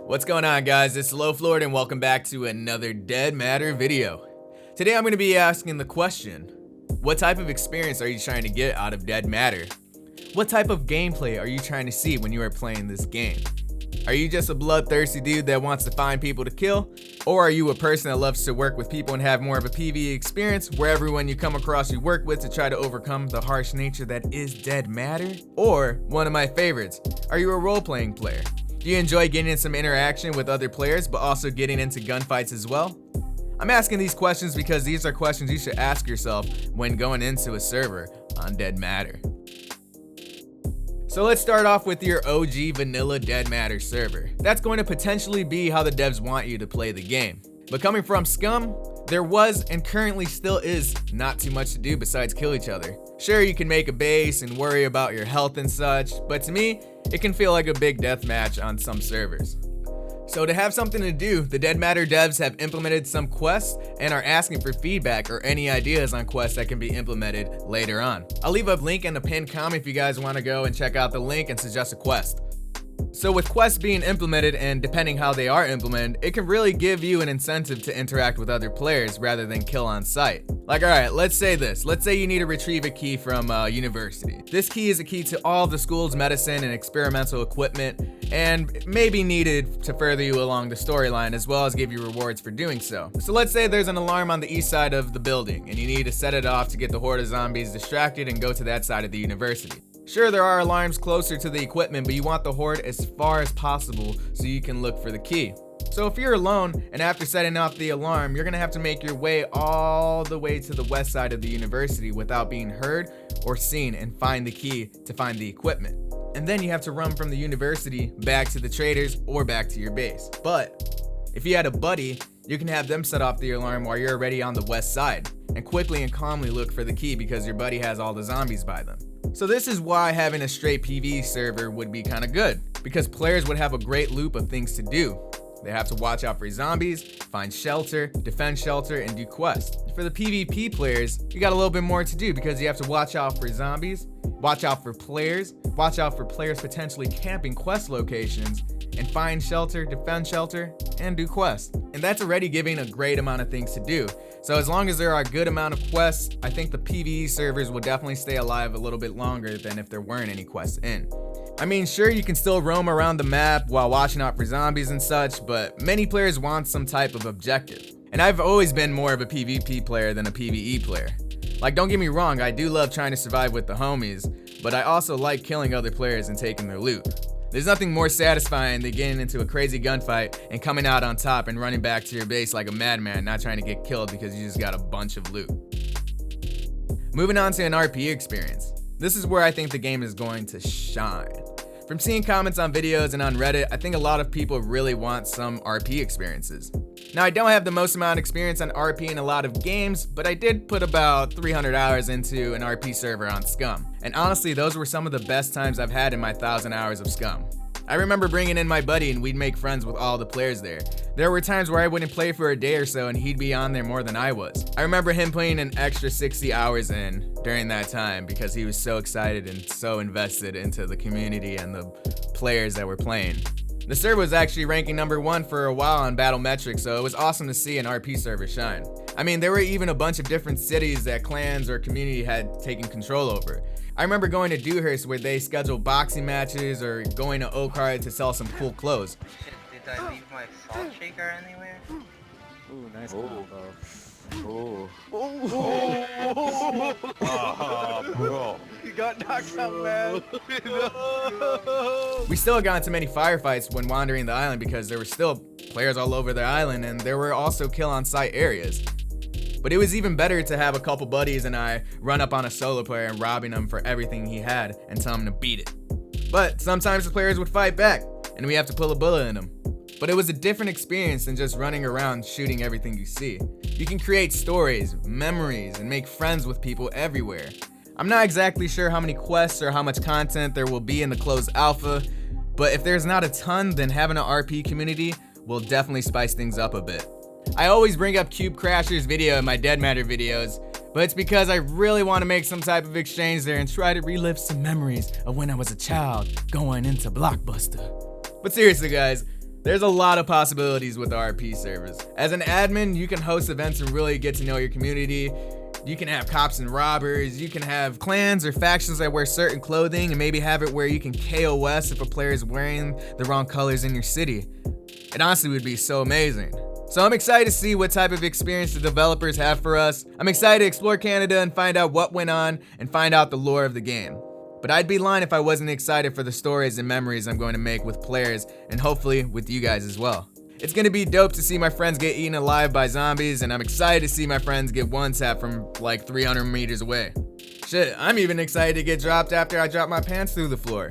What's going on, guys? It's Low Floored and welcome back to another Dead Matter video. Today I'm going to be asking the question, what type of experience are you trying to get out of Dead Matter? What type of gameplay are you trying to see when you are playing this game? Are you just a bloodthirsty dude that wants to find people to kill? Or are you a person that loves to work with people and have more of a PvE experience where everyone you come across you work with to try to overcome the harsh nature that is Dead Matter? Or, one of my favorites, are you a role-playing player? Do you enjoy getting in some interaction with other players but also getting into gunfights as well? I'm asking these questions because these are questions you should ask yourself when going into a server on Dead Matter. So let's start off with your OG vanilla Dead Matter server. That's going to potentially be how the devs want you to play the game. But coming from Scum, there was and currently still is not too much to do besides kill each other. Sure, you can make a base and worry about your health and such, but to me, it can feel like a big deathmatch on some servers. So to have something to do, the Dead Matter devs have implemented some quests and are asking for feedback or any ideas on quests that can be implemented later on. I'll leave a link in the pinned comment if you guys want to go and check out the link and suggest a quest. So with quests being implemented and depending how they are implemented, it can really give you an incentive to interact with other players rather than kill on sight. Like, alright, let's say you need to retrieve a key from a university. This key is a key to all of the school's medicine and experimental equipment and may be needed to further you along the storyline as well as give you rewards for doing so. So let's say there's an alarm on the east side of the building and you need to set it off to get the horde of zombies distracted and go to that side of the university. Sure, there are alarms closer to the equipment, but you want the horde as far as possible so you can look for the key. So if you're alone and after setting off the alarm, you're gonna have to make your way all the way to the west side of the university without being heard or seen and find the key to find the equipment. And then you have to run from the university back to the traders or back to your base. But if you had a buddy, you can have them set off the alarm while you're already on the west side and quickly and calmly look for the key because your buddy has all the zombies by them. So this is why having a straight PvE server would be kind of good, because players would have a great loop of things to do. They have to watch out for zombies, find shelter, defend shelter, and do quests. For the PvP players, you got a little bit more to do because you have to watch out for zombies, watch out for players potentially camping quest locations, and find shelter, defend shelter, and do quests. And that's already giving a great amount of things to do. So as long as there are a good amount of quests, I think the PvE servers will definitely stay alive a little bit longer than if there weren't any quests in. I mean, sure, you can still roam around the map while watching out for zombies and such, but many players want some type of objective. And I've always been more of a PvP player than a PvE player. Like, don't get me wrong, I do love trying to survive with the homies, but I also like killing other players and taking their loot. There's nothing more satisfying than getting into a crazy gunfight and coming out on top and running back to your base like a madman, not trying to get killed because you just got a bunch of loot. Moving on to an RP experience. This is where I think the game is going to shine. From seeing comments on videos and on Reddit, I think a lot of people really want some RP experiences. Now, I don't have the most amount of experience on RP in a lot of games, but I did put about 300 hours into an RP server on Scum. And honestly, those were some of the best times I've had in my 1,000 hours of Scum. I remember bringing in my buddy and we'd make friends with all the players there. There were times where I wouldn't play for a day or so and he'd be on there more than I was. I remember him putting an extra 60 hours in during that time because he was so excited and so invested into the community and the players that were playing. The server was actually ranking number 1 for a while on battle metrics, so it was awesome to see an RP server shine. I mean, there were even a bunch of different cities that clans or community had taken control over. I remember going to Dewhurst where they scheduled boxing matches or going to Oakard to sell some cool clothes. Did I leave my salt shaker anywhere? Ooh, nice combo. Oh. Bro. You got knocked out, man. We still got into many firefights when wandering the island because there were still players all over the island and there were also kill on sight areas. But it was even better to have a couple buddies and I run up on a solo player and robbing him for everything he had and tell him to beat it. But sometimes the players would fight back and we have to pull a bullet in them. But it was a different experience than just running around shooting everything you see. You can create stories, memories, and make friends with people everywhere. I'm not exactly sure how many quests or how much content there will be in the closed alpha, but if there's not a ton, then having an RP community will definitely spice things up a bit. I always bring up Cube Crasher's video in my Dead Matter videos, but it's because I really want to make some type of exchange there and try to relive some memories of when I was a child going into Blockbuster. But seriously guys, There's a lot of possibilities with the RP servers. As an admin, you can host events and really get to know your community. You can have cops and robbers, you can have clans or factions that wear certain clothing, and maybe have it where you can KOS if a player is wearing the wrong colors in your city. It honestly would be so amazing. So I'm excited to see what type of experience the developers have for us. I'm excited to explore Canada and find out what went on and find out the lore of the game. But I'd be lying if I wasn't excited for the stories and memories I'm going to make with players and hopefully with you guys as well. It's gonna be dope to see my friends get eaten alive by zombies, and I'm excited to see my friends get one-tapped from like 300 meters away. Shit, I'm even excited to get dropped after I drop my pants through the floor.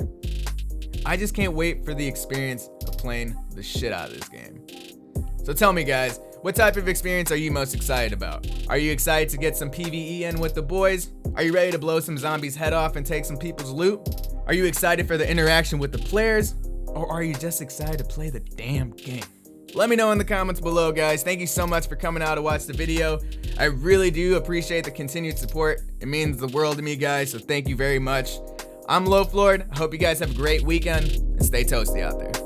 I just can't wait for the experience of playing the shit out of this game. So tell me guys, what type of experience are you most excited about? Are you excited to get some PvE in with the boys? Are you ready to blow some zombies' head off and take some people's loot? Are you excited for the interaction with the players? Or are you just excited to play the damn game? Let me know in the comments below, guys. Thank you so much for coming out to watch the video. I really do appreciate the continued support. It means the world to me, guys, so thank you very much. I'm Loaf Lord. I hope you guys have a great weekend, and stay toasty out there.